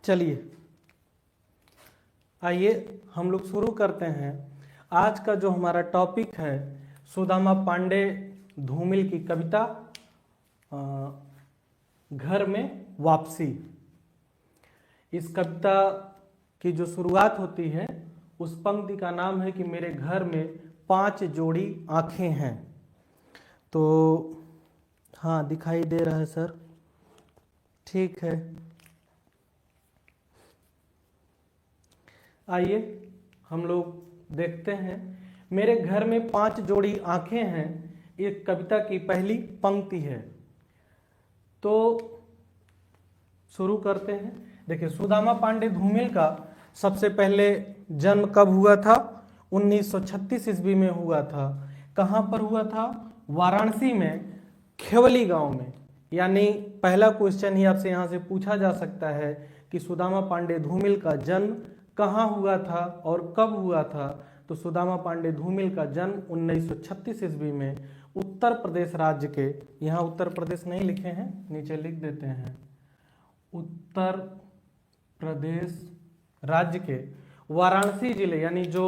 चलिए आइए हम लोग शुरू करते हैं। आज का जो हमारा टॉपिक है सुदामा पांडे धूमिल की कविता घर में वापसी। इस कविता की जो शुरुआत होती है उस पंक्ति का नाम है कि मेरे घर में 5 जोड़ी आंखें हैं। तो हाँ, दिखाई दे रहा है सर, ठीक है। आइए हम लोग देखते हैं। मेरे घर में 5 जोड़ी आंखें हैं, एक कविता की पहली पंक्ति है। तो शुरू करते हैं। देखिए, सुदामा पांडे धूमिल का सबसे पहले जन्म कब हुआ था? 1936 ईस्वी में हुआ था। कहाँ पर हुआ था? वाराणसी में, खेवली गांव में। यानी पहला क्वेश्चन ही आपसे यहाँ से पूछा जा सकता है कि सुदामा पांडे धूमिल का जन्म कहाँ हुआ था और कब हुआ था। तो सुदामा पांडे धूमिल का जन्म 1936 ईस्वी में उत्तर प्रदेश राज्य के, यहाँ उत्तर प्रदेश नहीं लिखे हैं, नीचे लिख देते हैं, उत्तर प्रदेश राज्य के वाराणसी जिले, यानी जो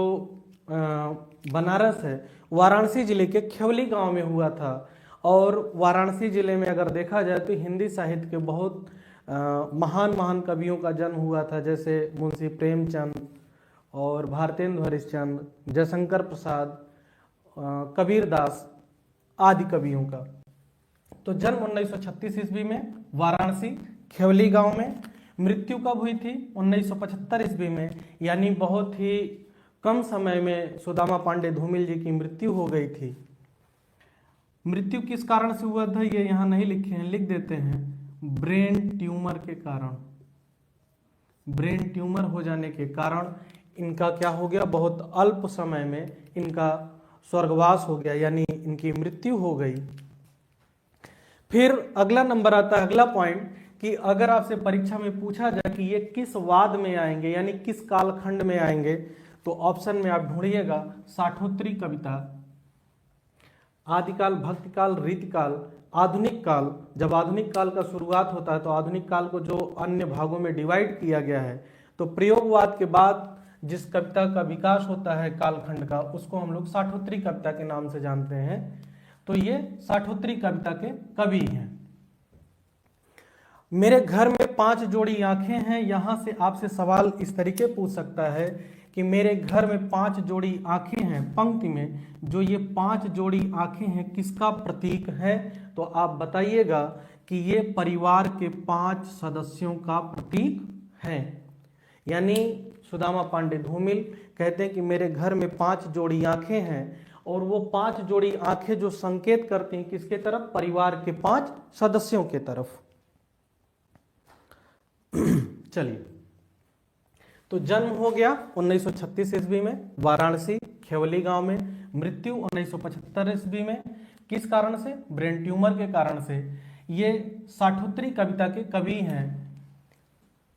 बनारस है, वाराणसी जिले के खेवली गांव में हुआ था। और वाराणसी जिले में अगर देखा जाए तो हिंदी साहित्य के बहुत महान महान कवियों का जन्म हुआ था, जैसे मुंशी प्रेमचंद और भारतेंदु हरिश्चंद्र, जयशंकर प्रसाद, कबीर दास आदि कवियों का। तो जन्म 1936 ईस्वी में वाराणसी खेवली गांव में। मृत्यु कब हुई थी? 1975 ईस्वी में। यानी बहुत ही कम समय में सुदामा पांडे धूमिल जी की मृत्यु हो गई थी। मृत्यु किस कारण से हुआ था ये यहाँ नहीं लिखे हैं, लिख देते हैं, ब्रेन ट्यूमर के कारण। ब्रेन ट्यूमर हो जाने के कारण इनका क्या हो गया? बहुत अल्प समय में इनका स्वर्गवास हो गया, यानी इनकी मृत्यु हो गई। फिर अगला नंबर आता है, अगला पॉइंट, कि अगर आपसे परीक्षा में पूछा जाए कि ये किस वाद में आएंगे, यानी किस कालखंड में आएंगे, तो ऑप्शन में आप ढूंढिएगा साठोत्तरी कविता, आदिकाल, भक्तिकाल, रीतिकाल, आधुनिक काल। जब आधुनिक काल का शुरुआत होता है तो आधुनिक काल को जो अन्य भागों में डिवाइड किया गया है, तो प्रयोगवाद के बाद जिस कविता का विकास होता है कालखंड का, उसको हम लोग साठोत्तरी कविता के नाम से जानते हैं। तो ये साठोत्तरी कविता के कवि हैं। मेरे घर में 5 जोड़ी आंखें हैं। यहां से आपसे सवाल इस तरीके पूछ सकता है कि मेरे घर में 5 जोड़ी आंखें हैं, पंक्ति में जो ये 5 जोड़ी आंखें हैं किसका प्रतीक है? तो आप बताइएगा कि ये परिवार के 5 सदस्यों का प्रतीक है। यानी सुदामा पांडे धूमिल कहते हैं कि मेरे घर में 5 जोड़ी आंखें हैं, और वो 5 जोड़ी आंखें जो संकेत करती हैं किसके तरफ? परिवार के 5 सदस्यों के तरफ। चलिए, तो जन्म हो गया 1936 ईस्वी में वाराणसी खेवली गांव में। मृत्यु 1975 ईस्वी में। किस कारण से? ब्रेन ट्यूमर के कारण से। ये साठोत्तरी कविता के कवि हैं।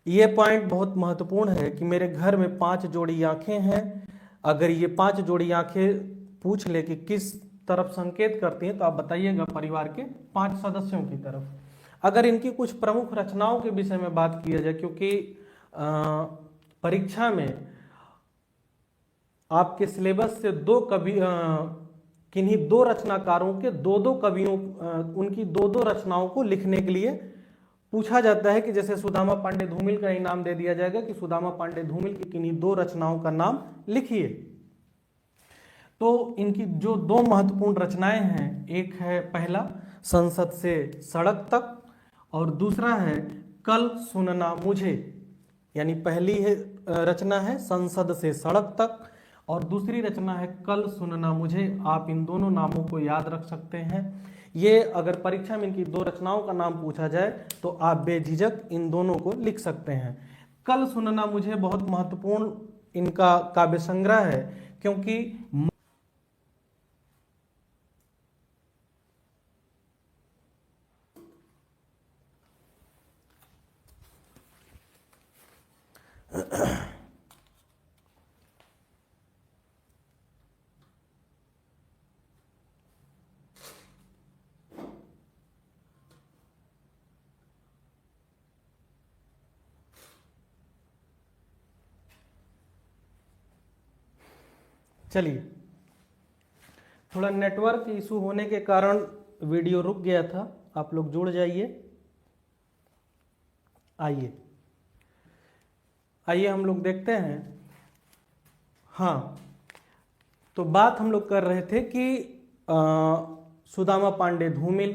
ये पॉइंट बहुत महत्वपूर्ण है कि मेरे घर में 5 जोड़ी आंखें हैं। अगर ये 5 जोड़ी आंखें पूछ ले कि किस तरफ संकेत करती हैं, तो आप बताइएगा परिवार के 5 सदस्यों की तरफ। अगर इनकी कुछ प्रमुख रचनाओं के विषय में बात की जाए, क्योंकि परीक्षा में आपके सिलेबस से किन्हीं 2 रचनाकारों के 2-2 कवियों, उनकी 2-2 रचनाओं को लिखने के लिए पूछा जाता है, कि जैसे सुदामा पांडे धूमिल का इनाम दे दिया जाएगा कि सुदामा पांडे धूमिल की किन्हीं 2 रचनाओं का नाम लिखिए। तो इनकी जो 2 महत्वपूर्ण रचनाएं हैं, एक है पहला संसद से सड़क तक, और दूसरा है कल सुनना मुझे। यानी पहली रचना है संसद से सड़क तक, और दूसरी रचना है कल सुनना मुझे। आप इन दोनों नामों को याद रख सकते हैं। ये अगर परीक्षा में इनकी 2 रचनाओं का नाम पूछा जाए तो आप बेझिझक इन दोनों को लिख सकते हैं। कल सुनना मुझे बहुत महत्वपूर्ण इनका काव्य संग्रह है, क्योंकि चलिए, थोड़ा नेटवर्क इशू होने के कारण वीडियो रुक गया था, आप लोग जुड़ जाइए। आइए हम लोग देखते हैं। हाँ, तो बात हम लोग कर रहे थे कि सुदामा पांडे धूमिल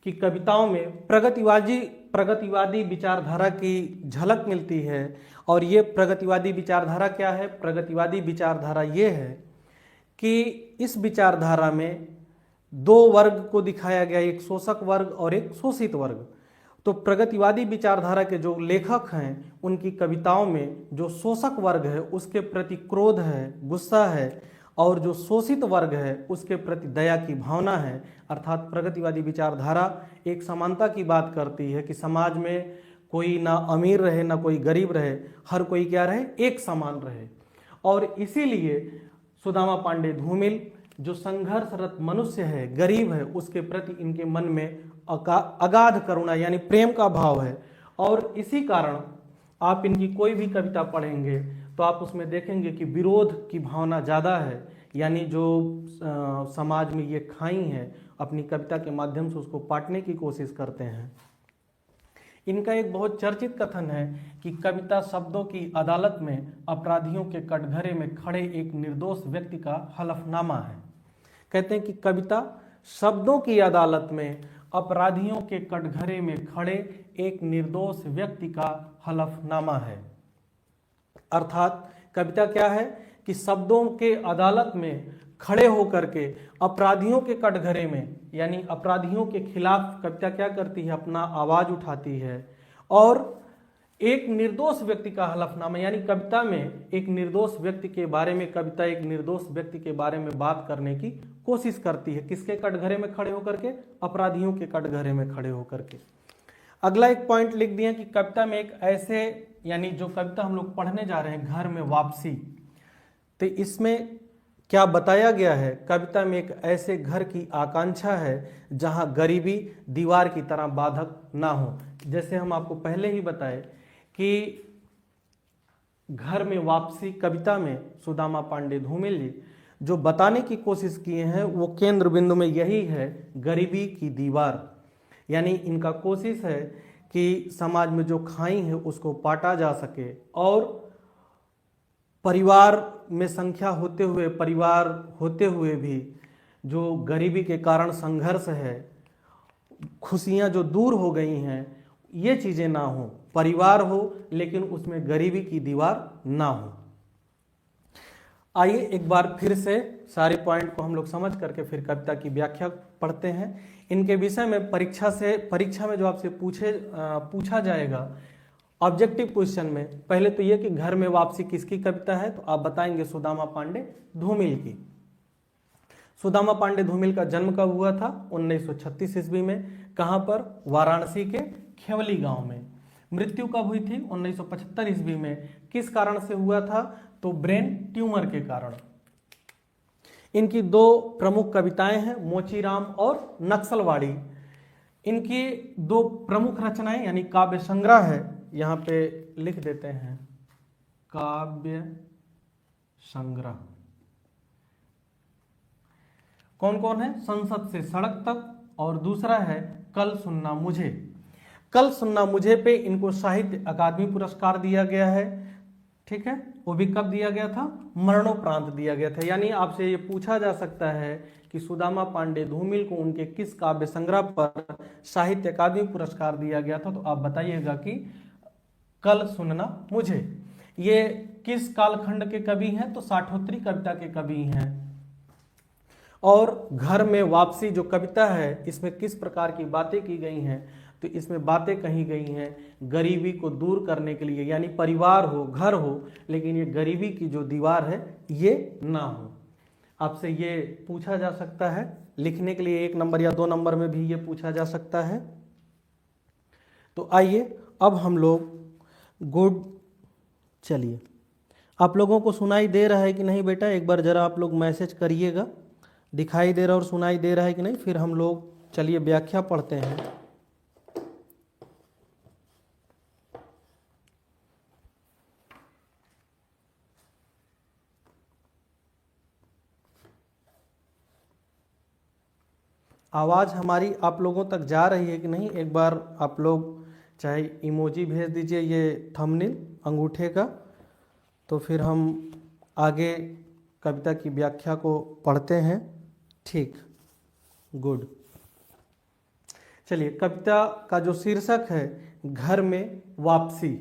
की कविताओं में प्रगतिवादी विचारधारा की झलक मिलती है। और ये प्रगतिवादी विचारधारा क्या है? प्रगतिवादी विचारधारा ये है कि इस विचारधारा में दो वर्ग को दिखाया गया, एक शोषक वर्ग और एक शोषित वर्ग। तो प्रगतिवादी विचारधारा के जो लेखक हैं उनकी कविताओं में जो शोषक वर्ग है उसके प्रति क्रोध है, गुस्सा है, और जो शोषित वर्ग है उसके प्रति दया की भावना है। अर्थात प्रगतिवादी विचारधारा एक समानता की बात करती है कि समाज में कोई ना अमीर रहे ना कोई गरीब रहे, हर कोई क्या रहे, एक समान रहे। और इसीलिए सुदामा पांडे धूमिल जो संघर्षरत मनुष्य है, गरीब है, उसके प्रति इनके मन में अगाध करुणा यानी प्रेम का भाव है। और इसी कारण आप इनकी कोई भी कविता पढ़ेंगे तो आप उसमें देखेंगे कि विरोध की भावना ज़्यादा है, यानी जो समाज में ये खाई हैं अपनी कविता के माध्यम से उसको पाटने की कोशिश करते हैं। इनका एक बहुत चर्चित कथन है कि कविता शब्दों की अदालत में अपराधियों के कटघरे में खड़े एक निर्दोष व्यक्ति का हलफनामा है। कहते हैं कि कविता शब्दों की अदालत में अपराधियों के कटघरे में खड़े एक निर्दोष व्यक्ति का हलफनामा है। अर्थात कविता क्या है कि शब्दों के अदालत में खड़े होकर के अपराधियों के कटघरे में, यानी अपराधियों के खिलाफ कविता क्या करती है, अपना आवाज उठाती है। और एक निर्दोष व्यक्ति का हलफनामा, यानी कविता में एक निर्दोष व्यक्ति के बारे में, कविता एक निर्दोष व्यक्ति के बारे में बात करने की कोशिश करती है। किसके कटघरे में खड़े होकर के? अपराधियों के कटघरे में खड़े होकर के। अगला एक पॉइंट लिख दिया कि कविता में एक ऐसे, यानी जो कविता हम लोग पढ़ने जा रहे हैं, घर में वापसी, तो इसमें क्या बताया गया है? कविता में एक ऐसे घर की आकांक्षा है जहां गरीबी दीवार की तरह बाधक ना हो। जैसे हम आपको पहले ही बताए कि घर में वापसी कविता में सुदामा पांडे धूमिल जी जो बताने की कोशिश किए हैं वो केंद्र बिंदु में यही है, गरीबी की दीवार। यानी इनका कोशिश है कि समाज में जो खाई है उसको पाटा जा सके, और परिवार में संख्या होते हुए, परिवार होते हुए भी जो गरीबी के कारण संघर्ष है, खुशियां जो दूर हो गई हैं, ये चीजें ना हो। परिवार हो लेकिन उसमें गरीबी की दीवार ना हो। आइए एक बार फिर से सारे पॉइंट को हम लोग समझ करके फिर कविता की व्याख्या पढ़ते हैं। इनके विषय में परीक्षा में जो आपसे पूछा जाएगा ऑब्जेक्टिव क्वेश्चन में, पहले तो ये कि घर में वापसी किसकी कविता है, तो आप बताएंगे सुदामा पांडे धूमिल की। सुदामा पांडे धूमिल का जन्म कब हुआ था? 1936 ईस्वी में। कहां पर? वाराणसी के खेवली गांव में। मृत्यु कब हुई थी? 1975 ईस्वी में। किस कारण से हुआ था? तो ब्रेन ट्यूमर के कारण। इनकी दो प्रमुख कविताएं हैं, मोचीराम और नक्सलवाड़ी। इनकी दो प्रमुख रचनाएं यानी काव्य संग्रह है, यहां पे लिख देते हैं, काव्य संग्रह। कौन कौन है? संसद से सड़क तक, और दूसरा है कल सुनना मुझे। कल सुनना मुझे पे इनको साहित्य अकादमी पुरस्कार दिया गया है। ठीक है, वो भी कब दिया गया था? मरणोपरांत दिया गया था। यानी आपसे ये पूछा जा सकता है कि सुदामा पांडे धूमिल को उनके किस काव्य संग्रह पर साहित्य अकादमी पुरस्कार दिया गया था, तो आप बताइएगा कि कल सुनना मुझे। ये किस कालखंड के कवि हैं? तो साठोत्तरी कविता के कवि हैं। और घर में वापसी जो कविता है इसमें किस प्रकार की बातें की गई हैं? तो इसमें बातें कही गई हैं गरीबी को दूर करने के लिए, यानी परिवार हो, घर हो, लेकिन ये गरीबी की जो दीवार है ये ना हो। आपसे ये पूछा जा सकता है, लिखने के लिए 1 नंबर या 2 नंबर में भी ये पूछा जा सकता है। तो आइए अब हम लोग चलिए, आप लोगों को सुनाई दे रहा है कि नहीं बेटा? एक बार जरा आप लोग मैसेज करिएगा, दिखाई दे रहा और सुनाई दे रहा है कि नहीं। फिर हम लोग चलिए व्याख्या पढ़ते हैं। आवाज़ हमारी आप लोगों तक जा रही है कि नहीं, एक बार आप लोग चाहे इमोजी भेज दीजिए ये थंबनेल अंगूठे का, तो फिर हम आगे कविता की व्याख्या को पढ़ते हैं। ठीक, गुड। चलिए, कविता का जो शीर्षक है घर में वापसी।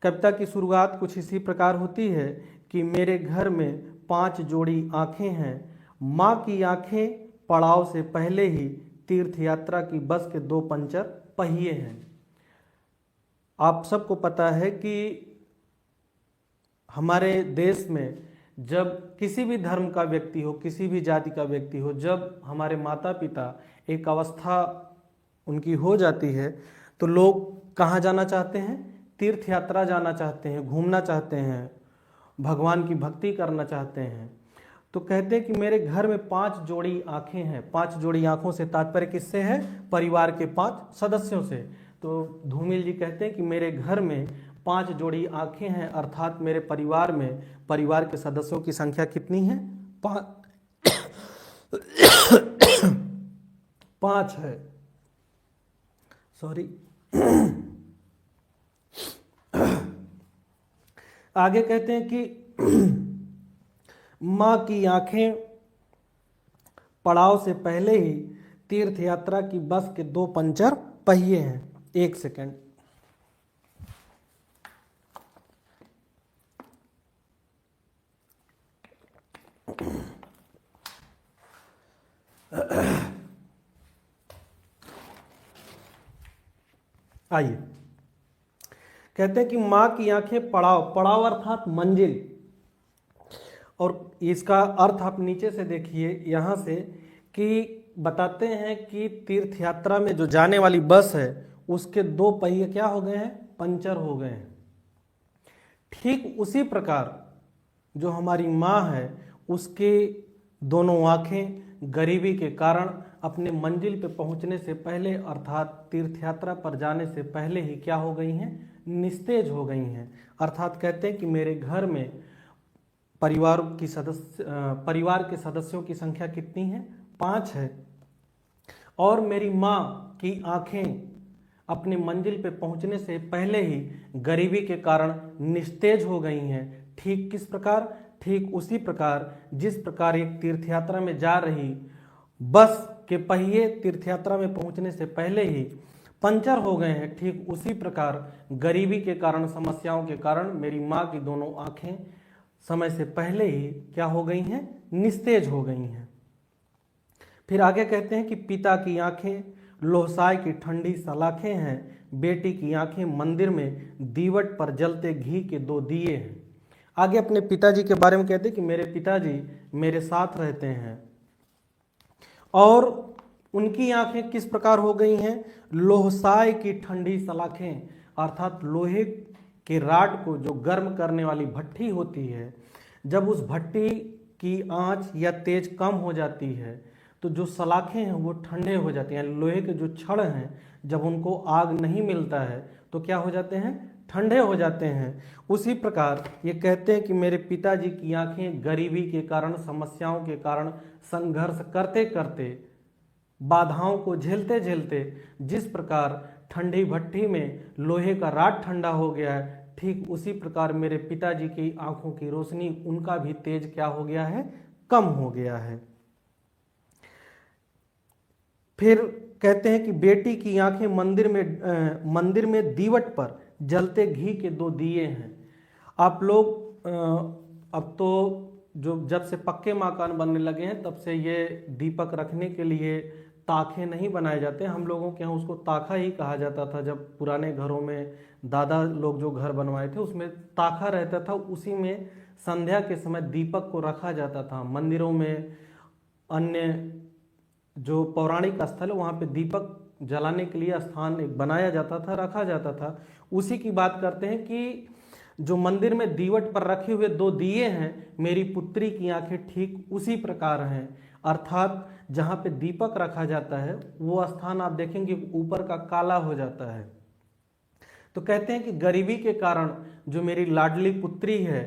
कविता की शुरुआत कुछ इसी प्रकार होती है कि मेरे घर में 5 जोड़ी आंखें हैं, माँ की आंखें पड़ाव से पहले ही तीर्थ यात्रा की बस के 2 पंचर पहिए हैं। आप सबको पता है कि हमारे देश में जब किसी भी धर्म का व्यक्ति हो, किसी भी जाति का व्यक्ति हो, जब हमारे माता पिता एक अवस्था उनकी हो जाती है तो लोग कहाँ जाना चाहते हैं? तीर्थ यात्रा जाना चाहते हैं, घूमना चाहते हैं, भगवान की भक्ति करना चाहते हैं। तो कहते हैं कि मेरे घर में 5 जोड़ी आंखें हैं। 5 जोड़ी आंखों से तात्पर्य किससे है? परिवार के 5 सदस्यों से। तो धूमिल जी कहते हैं कि मेरे घर में 5 जोड़ी आंखें हैं, अर्थात मेरे परिवार में परिवार के सदस्यों की संख्या कितनी है? 5 है। सॉरी। आगे कहते हैं कि माँ की आंखें पड़ाव से पहले ही तीर्थ यात्रा की बस के 2 पंचर पहिए हैं। एक सेकंड। आइए, कहते हैं कि माँ की आंखें पड़ाव अर्थात मंजिल, और इसका अर्थ आप नीचे से देखिए यहाँ से कि बताते हैं कि तीर्थ यात्रा में जो जाने वाली बस है उसके 2 पहिए क्या हो गए हैं? पंचर हो गए हैं। ठीक उसी प्रकार जो हमारी माँ है उसके दोनों आंखें गरीबी के कारण अपने मंजिल पे पहुंचने से पहले अर्थात तीर्थ यात्रा पर जाने से पहले ही क्या हो गई हैं? निस्तेज हो गई हैं। अर्थात कहते हैं कि मेरे घर में परिवार के सदस्यों की संख्या कितनी है? 5 है, और मेरी माँ की आंखें अपनी मंजिल पे पहुंचने से पहले ही गरीबी के कारण निस्तेज हो गई हैं। ठीक किस प्रकार? ठीक उसी प्रकार जिस प्रकार एक तीर्थ यात्रा में जा रही बस के पहिए तीर्थ यात्रा में पहुंचने से पहले ही पंचर हो गए हैं, ठीक उसी प्रकार गरीबी के कारण, समस्याओं के कारण मेरी माँ की दोनों आंखें समय से पहले ही क्या हो गई हैं? निस्तेज हो गई हैं। फिर आगे कहते हैं कि पिता की आंखें लोहसाय की ठंडी सलाखें हैं, बेटी की आंखें मंदिर में दीवट पर जलते घी के 2 दिए हैं। आगे अपने पिताजी के बारे में कहते हैं कि मेरे पिताजी मेरे साथ रहते हैं, और उनकी आंखें किस प्रकार हो गई हैं? लोहसाय की ठंडी सलाखें, अर्थात लोहे के राड को जो गर्म करने वाली भट्ठी होती है, जब उस भट्टी की आंच या तेज कम हो जाती है तो जो सलाखें हैं वो ठंडे हो जाती हैं। लोहे के जो छड़ हैं जब उनको आग नहीं मिलता है तो क्या हो जाते हैं? ठंडे हो जाते हैं। उसी प्रकार ये कहते हैं कि मेरे पिताजी की आंखें गरीबी के कारण, समस्याओं के कारण, संघर्ष करते करते, बाधाओं को झेलते झेलते जिस प्रकार ठंडी भट्टी में लोहे का राड ठंडा हो गया है, ठीक उसी प्रकार मेरे पिताजी की आंखों की रोशनी, उनका भी तेज क्या हो गया है? कम हो गया है। फिर कहते हैं कि बेटी की आंखें मंदिर में दीवट पर जलते घी के 2 दिए हैं। आप लोग अब तो जब से पक्के मकान बनने लगे हैं तब से ये दीपक रखने के लिए ताखे नहीं बनाए जाते। हम लोगों के यहाँ उसको ताखा ही कहा जाता था। जब पुराने घरों में दादा लोग जो घर बनवाए थे उसमें ताखा रहता था, उसी में संध्या के समय दीपक को रखा जाता था। मंदिरों में, अन्य जो पौराणिक स्थल है वहाँ पे दीपक जलाने के लिए स्थान एक बनाया जाता था, रखा जाता था। उसी की बात करते हैं कि जो मंदिर में दीवट पर रखे हुए 2 दिए हैं, मेरी पुत्री की आंखें ठीक उसी प्रकार हैं। अर्थात जहाँ पे दीपक रखा जाता है वो स्थान आप देखेंगे ऊपर का काला हो जाता है। तो कहते हैं कि गरीबी के कारण जो मेरी लाडली पुत्री है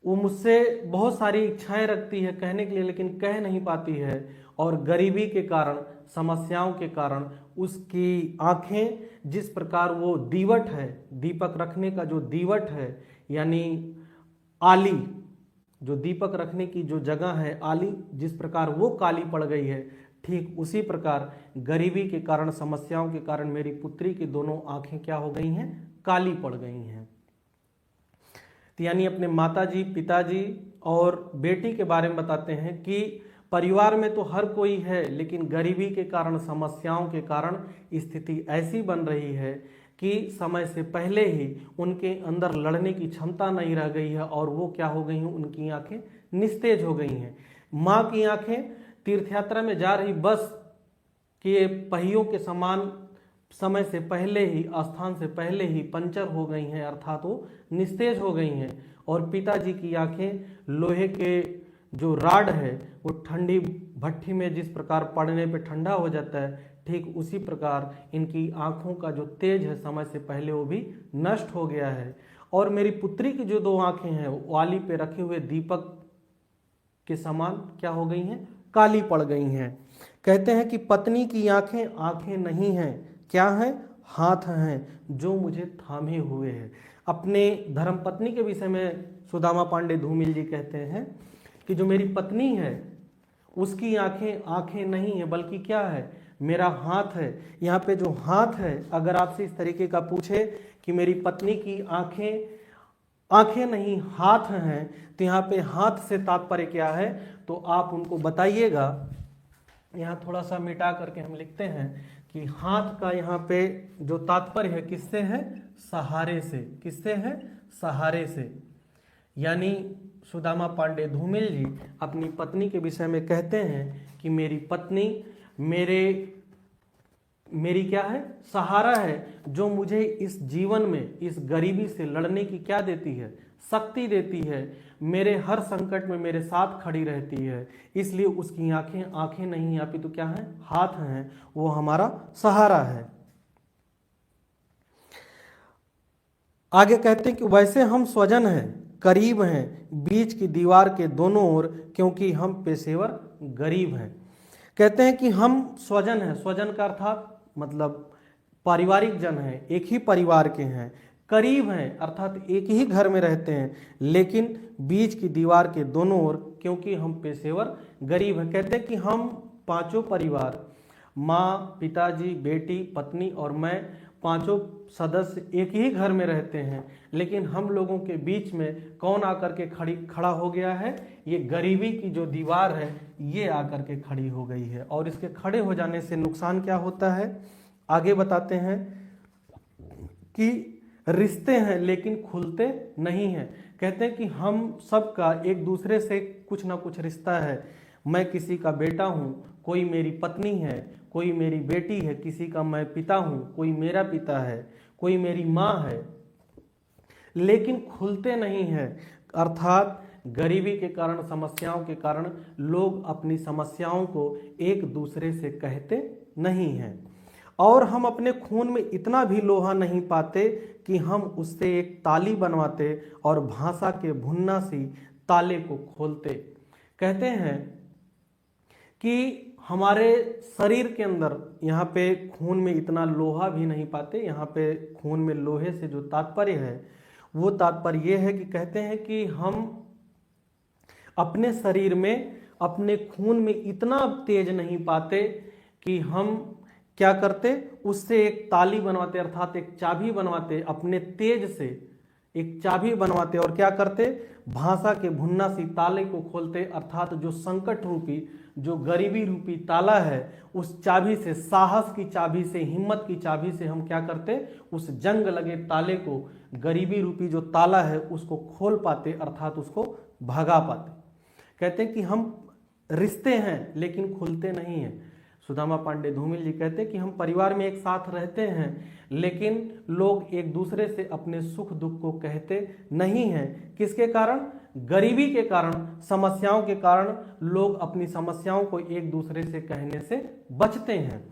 वो मुझसे बहुत सारी इच्छाएं रखती है कहने के लिए, लेकिन कह नहीं पाती है, और गरीबी के कारण, समस्याओं के कारण उसकी आंखें, जिस प्रकार वो दीवट है, दीपक रखने का जो दीवट है, यानी आली, जो दीपक रखने की जो जगह है आली, जिस प्रकार वो काली पड़ गई है, ठीक उसी प्रकार गरीबी के कारण, समस्याओं के कारण मेरी पुत्री की दोनों आंखें क्या हो गई हैं? काली पड़ गई हैं। तो यानी अपने माताजी, पिताजी और बेटी के बारे में बताते हैं कि परिवार में तो हर कोई है, लेकिन गरीबी के कारण, समस्याओं के कारण स्थिति ऐसी बन रही है कि समय से पहले ही उनके अंदर लड़ने की क्षमता नहीं रह गई है और वो क्या हो गई हैं? उनकी आंखें निस्तेज हो गई हैं। माँ की आंखें तीर्थ यात्रा में जा रही बस के पहियों के समान समय से पहले ही, स्थान से पहले ही पंचर हो गई हैं, अर्थात वो निस्तेज हो गई हैं। और पिताजी की आंखें लोहे के जो राड है वो ठंडी भट्टी में जिस प्रकार पड़ने पे ठंडा हो जाता है, ठीक उसी प्रकार इनकी आंखों का जो तेज है समय से पहले वो भी नष्ट हो गया है। और मेरी पुत्री की जो दो आंखें हैं वो आली पे रखे हुए दीपक के समान क्या हो गई हैं? काली पड़ गई हैं। कहते हैं कि पत्नी की आंखें आंखें नहीं हैं, क्या हैं? हाथ हैं जो मुझे थामे हुए हैं। अपने धर्मपत्नी के विषय में सुदामा पांडे धूमिल जी कहते हैं कि जो मेरी पत्नी है उसकी आंखें आंखें नहीं है, बल्कि क्या है? मेरा हाथ है। यहाँ पे जो हाथ है, अगर आपसे इस तरीके का पूछे कि मेरी पत्नी की आंखें आंखें नहीं हाथ हैं, तो यहाँ पे हाथ से तात्पर्य क्या है? तो आप उनको बताइएगा। यहाँ थोड़ा सा मिटा करके हम लिखते हैं कि हाथ का यहाँ पे जो तात्पर्य है किससे है? सहारे से। किससे है? सहारे से। यानी सुदामा पांडे धूमिल जी अपनी पत्नी के विषय में कहते हैं कि मेरी पत्नी मेरी क्या है? सहारा है, जो मुझे इस जीवन में, इस गरीबी से लड़ने की क्या देती है? शक्ति देती है। मेरे हर संकट में मेरे साथ खड़ी रहती है। इसलिए उसकी आंखें आंखें नहीं, अपितु तो क्या है? हाथ हैं, वो हमारा सहारा है। आगे कहते हैं कि वैसे हम स्वजन हैं, करीब हैं, बीच की दीवार के दोनों ओर, क्योंकि हम पेशेवर गरीब हैं। कहते हैं कि हम स्वजन हैं, स्वजन का अर्थात मतलब पारिवारिक जन हैं, एक ही परिवार के हैं। करीब हैं अर्थात एक ही घर में रहते हैं, लेकिन बीच की दीवार के दोनों ओर, क्योंकि हम पेशेवर गरीब हैं। कहते हैं कि हम पांचों परिवार, माँ, पिताजी, बेटी, पत्नी और मैं, पांचों सदस्य एक ही घर में रहते हैं, लेकिन हम लोगों के बीच में कौन आकर के खड़ा हो गया है? ये गरीबी की जो दीवार है ये आकर के खड़ी हो गई है। और इसके खड़े हो जाने से नुकसान क्या होता है? आगे बताते हैं कि रिश्ते हैं लेकिन खुलते नहीं हैं। कहते हैं कि हम सबका एक दूसरे से कुछ ना कुछ रिश्ता है। मैं किसी का बेटा हूँ, कोई मेरी पत्नी है, कोई मेरी बेटी है, किसी का मैं पिता हूँ, कोई मेरा पिता है, कोई मेरी माँ है, लेकिन खुलते नहीं हैं। अर्थात गरीबी के कारण, समस्याओं के कारण लोग अपनी समस्याओं को एक दूसरे से कहते नहीं हैं। और हम अपने खून में इतना भी लोहा नहीं पाते कि हम उससे एक ताली बनवाते और भाषा के भुन्ना सी ताले को खोलते। कहते हैं कि हमारे शरीर के अंदर यहाँ पे खून में इतना लोहा भी नहीं पाते। यहाँ पे खून में लोहे से जो तात्पर्य है वो तात्पर्य ये है कि कहते हैं कि हम अपने शरीर में, अपने खून में इतना तेज नहीं पाते कि हम क्या करते? उससे एक ताली बनवाते, अर्थात एक चाबी बनवाते, अपने तेज से एक चाबी बनवाते और क्या करते? भाषा के भुन्ना सी ताले को खोलते, अर्थात जो संकट रूपी, जो गरीबी रूपी ताला है, उस चाबी से, साहस की चाबी से, हिम्मत की चाबी से हम क्या करते? उस जंग लगे ताले को, गरीबी रूपी जो ताला है उसको खोल पाते, अर्थात उसको भगा पाते। कहते हैं कि हम रिश्ते हैं लेकिन खुलते नहीं हैं। सुदामा पांडे धूमिल जी कहते हैं कि हम परिवार में एक साथ रहते हैं, लेकिन लोग एक दूसरे से अपने सुख दुख को कहते नहीं हैं। किसके कारण? गरीबी के कारण, समस्याओं के कारण लोग अपनी समस्याओं को एक दूसरे से कहने से बचते हैं।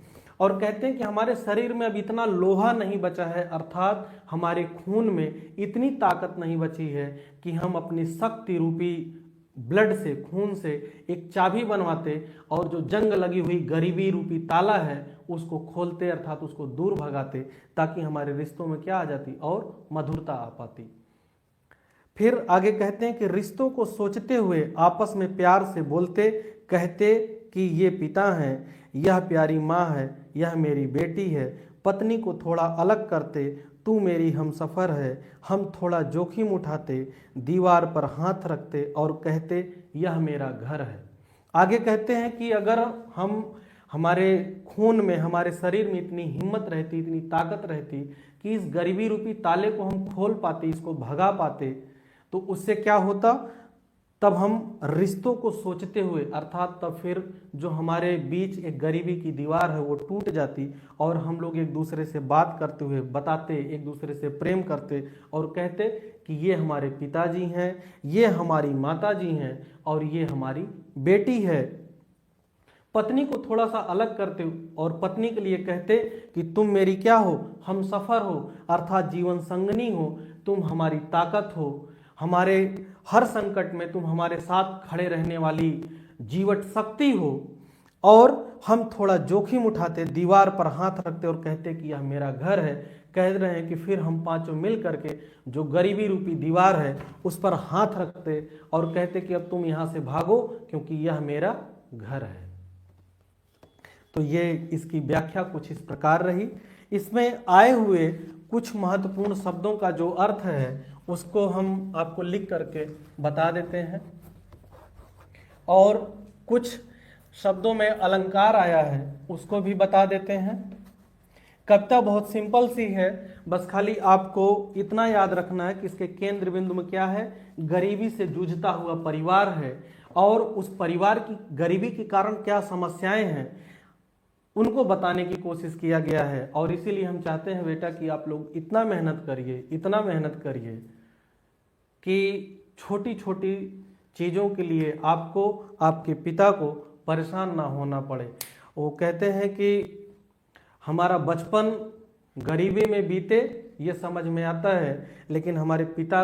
और कहते हैं कि हमारे शरीर में अब इतना लोहा नहीं बचा है, अर्थात हमारे खून में इतनी ताकत नहीं बची है कि हम अपनी शक्ति रूपी ब्लड से, खून से एक चाबी बनवाते और जो जंग लगी हुई गरीबी रूपी ताला है उसको खोलते, अर्थात उसको दूर भगाते, ताकि हमारे रिश्तों में क्या आ जाती और मधुरता आ पाती। फिर आगे कहते हैं कि रिश्तों को सोचते हुए आपस में प्यार से बोलते, कहते कि ये पिता हैं, यह प्यारी माँ है, यह मेरी बेटी है। पत्नी को थोड़ा अलग करते, तू मेरी हमसफ़र है। हम थोड़ा जोखिम उठाते, दीवार पर हाथ रखते और कहते यह मेरा घर है। आगे कहते हैं कि अगर हम हमारे खून में, हमारे शरीर में इतनी हिम्मत रहती, इतनी ताकत रहती कि इस गरीबी रूपी ताले को हम खोल पाते, इसको भगा पाते, तो उससे क्या होता, तब हम रिश्तों को सोचते हुए, अर्थात तब फिर जो हमारे बीच एक गरीबी की दीवार है वो टूट जाती और हम लोग एक दूसरे से बात करते हुए बताते, एक दूसरे से प्रेम करते और कहते कि ये हमारे पिताजी हैं, ये हमारी माताजी हैं और ये हमारी बेटी है। पत्नी को थोड़ा सा अलग करते और पत्नी के लिए कहते कि तुम मेरी क्या हो, हम सफ़र हो, अर्थात जीवन संगनी हो, तुम हमारी ताकत हो, हमारे हर संकट में तुम हमारे साथ खड़े रहने वाली जीवट शक्ति हो। और हम थोड़ा जोखिम उठाते, दीवार पर हाथ रखते और कहते कि यह मेरा घर है। कह रहे हैं कि फिर हम पांचों मिल करके जो गरीबी रूपी दीवार है उस पर हाथ रखते और कहते कि अब तुम यहाँ से भागो क्योंकि यह मेरा घर है। तो ये इसकी व्याख्या कुछ इस प्रकार रही। इसमें आए हुए कुछ महत्वपूर्ण शब्दों का जो अर्थ है उसको हम आपको लिख करके बता देते हैं, और कुछ शब्दों में अलंकार आया है उसको भी बता देते हैं। कविता बहुत सिंपल सी है, बस खाली आपको इतना याद रखना है कि इसके केंद्र बिंदु में क्या है, गरीबी से जूझता हुआ परिवार है और उस परिवार की गरीबी के कारण क्या समस्याएं हैं उनको बताने की कोशिश किया गया है। और इसीलिए हम चाहते हैं बेटा कि आप लोग इतना मेहनत करिए, इतना मेहनत करिए कि छोटी छोटी चीज़ों के लिए आपको, आपके पिता को परेशान ना होना पड़े। वो कहते हैं कि हमारा बचपन गरीबी में बीते ये समझ में आता है, लेकिन हमारे पिता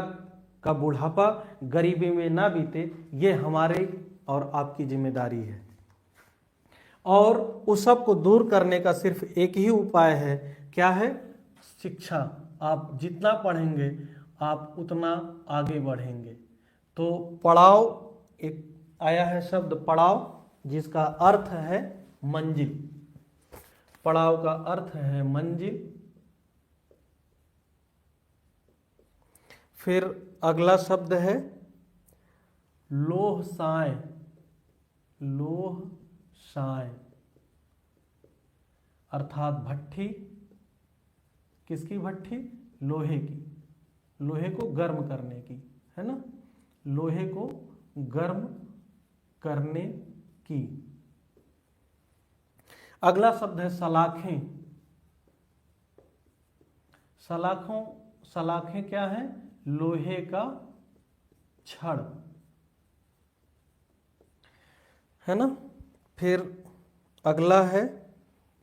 का बुढ़ापा गरीबी में ना बीते ये हमारे और आपकी जिम्मेदारी है। और उस सब को दूर करने का सिर्फ एक ही उपाय है, क्या है, शिक्षा। आप जितना पढ़ेंगे आप उतना आगे बढ़ेंगे। तो पड़ाव, एक आया है शब्द पड़ाव जिसका अर्थ है मंजिल। पड़ाव का अर्थ है मंजिल। फिर अगला शब्द है लोह साए। लोह साए अर्थात भट्ठी। किसकी भट्ठी? लोहे की। लोहे को गर्म करने की, है ना, लोहे को गर्म करने की। अगला शब्द है सलाखें। सलाखें क्या है? लोहे का छड़, है ना। फिर अगला है,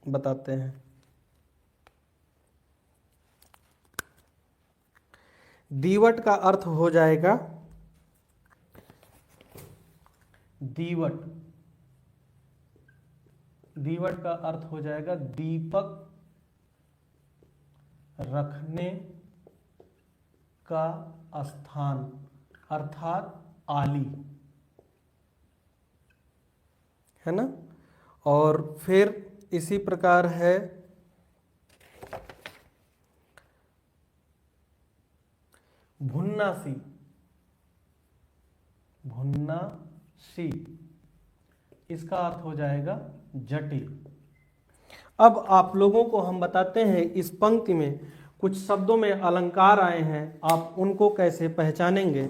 बताते हैं, दीवट का अर्थ हो जाएगा, दीवट का अर्थ हो जाएगा दीपक रखने का स्थान, अर्थात आली, है ना। और फिर इसी प्रकार है भुन्नासी। भुन्नासी इसका अर्थ हो जाएगा जटिल। अब आप लोगों को हम बताते हैं इस पंक्ति में कुछ शब्दों में अलंकार आए हैं, आप उनको कैसे पहचानेंगे।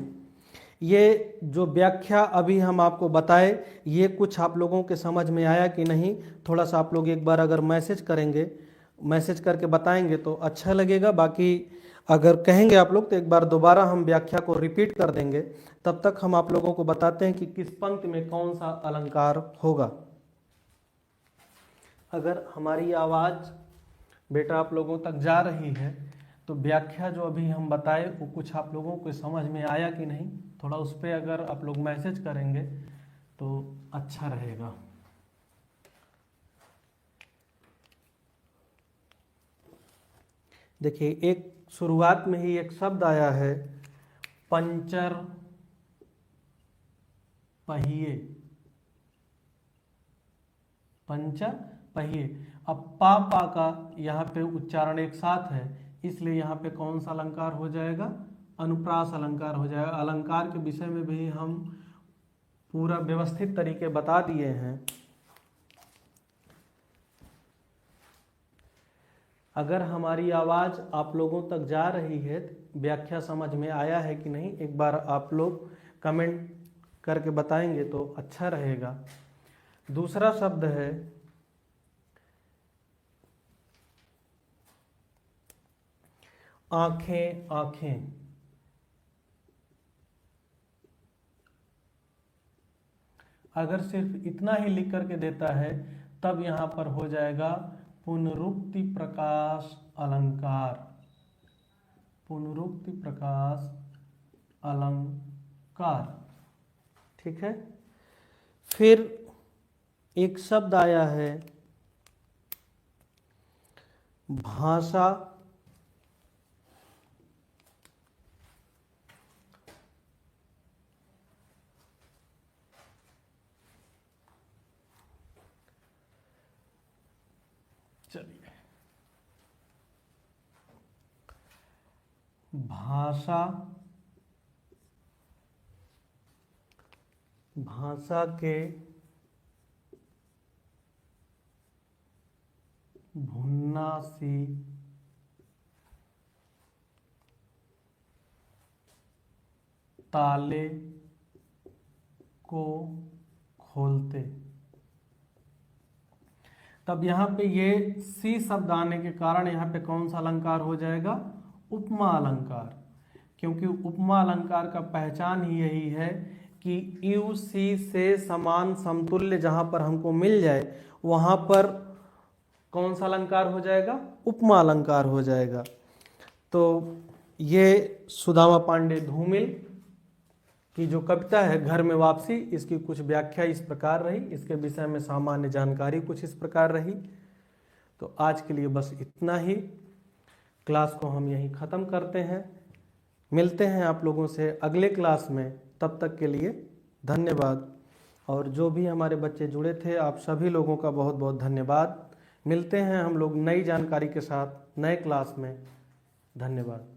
ये जो व्याख्या अभी हम आपको बताए, ये कुछ आप लोगों के समझ में आया कि नहीं, थोड़ा सा आप लोग एक बार अगर मैसेज करेंगे, मैसेज करके बताएंगे तो अच्छा लगेगा। बाकी अगर कहेंगे आप लोग तो एक बार दोबारा हम व्याख्या को रिपीट कर देंगे। तब तक हम आप लोगों को बताते हैं कि किस पंक्ति में कौन सा अलंकार होगा। अगर हमारी आवाज़ बेटा आप लोगों तक जा रही है तो व्याख्या जो अभी हम बताए वो कुछ आप लोगों को समझ में आया कि नहीं, थोड़ा उस पर अगर आप लोग मैसेज करेंगे तो अच्छा रहेगा। देखिए, एक शुरुआत में ही एक शब्द आया है पंचर पहिए, पंचर पहिए। अब पा का यहाँ पे उच्चारण एक साथ है, इसलिए यहाँ पे कौन सा अलंकार हो जाएगा, अनुप्रास अलंकार हो जाएगा। अलंकार के विषय में भी हम पूरा व्यवस्थित तरीके बता दिए हैं। अगर हमारी आवाज़ आप लोगों तक जा रही है, व्याख्या समझ में आया है कि नहीं, एक बार आप लोग कमेंट करके बताएंगे तो अच्छा रहेगा। दूसरा शब्द है आंखें, आंखें। अगर सिर्फ इतना ही लिख करके देता है तब यहाँ पर हो जाएगा पुनरुक्ति प्रकाश अलंकार, पुनरुक्ति प्रकाश अलंकार। ठीक है। फिर एक शब्द आया है भाषा, चलिए, भाषा, भाषा के भुन्नासी ताले को खोलते। तब यहाँ पे ये सी शब्द आने के कारण यहाँ पे कौन सा अलंकार हो जाएगा, उपमा अलंकार। क्योंकि उपमा अलंकार का पहचान ही यही है कि यू सी से समान समतुल्य जहाँ पर हमको मिल जाए वहाँ पर कौन सा अलंकार हो जाएगा, उपमा अलंकार हो जाएगा। तो ये सुदामा पांडे धूमिल की जो कविता है घर में वापसी, इसकी कुछ व्याख्या इस प्रकार रही, इसके विषय में सामान्य जानकारी कुछ इस प्रकार रही। तो आज के लिए बस इतना ही, क्लास को हम यहीं ख़त्म करते हैं। मिलते हैं आप लोगों से अगले क्लास में, तब तक के लिए धन्यवाद। और जो भी हमारे बच्चे जुड़े थे, आप सभी लोगों का बहुत बहुत धन्यवाद। मिलते हैं हम लोग नई जानकारी के साथ नए क्लास में। धन्यवाद।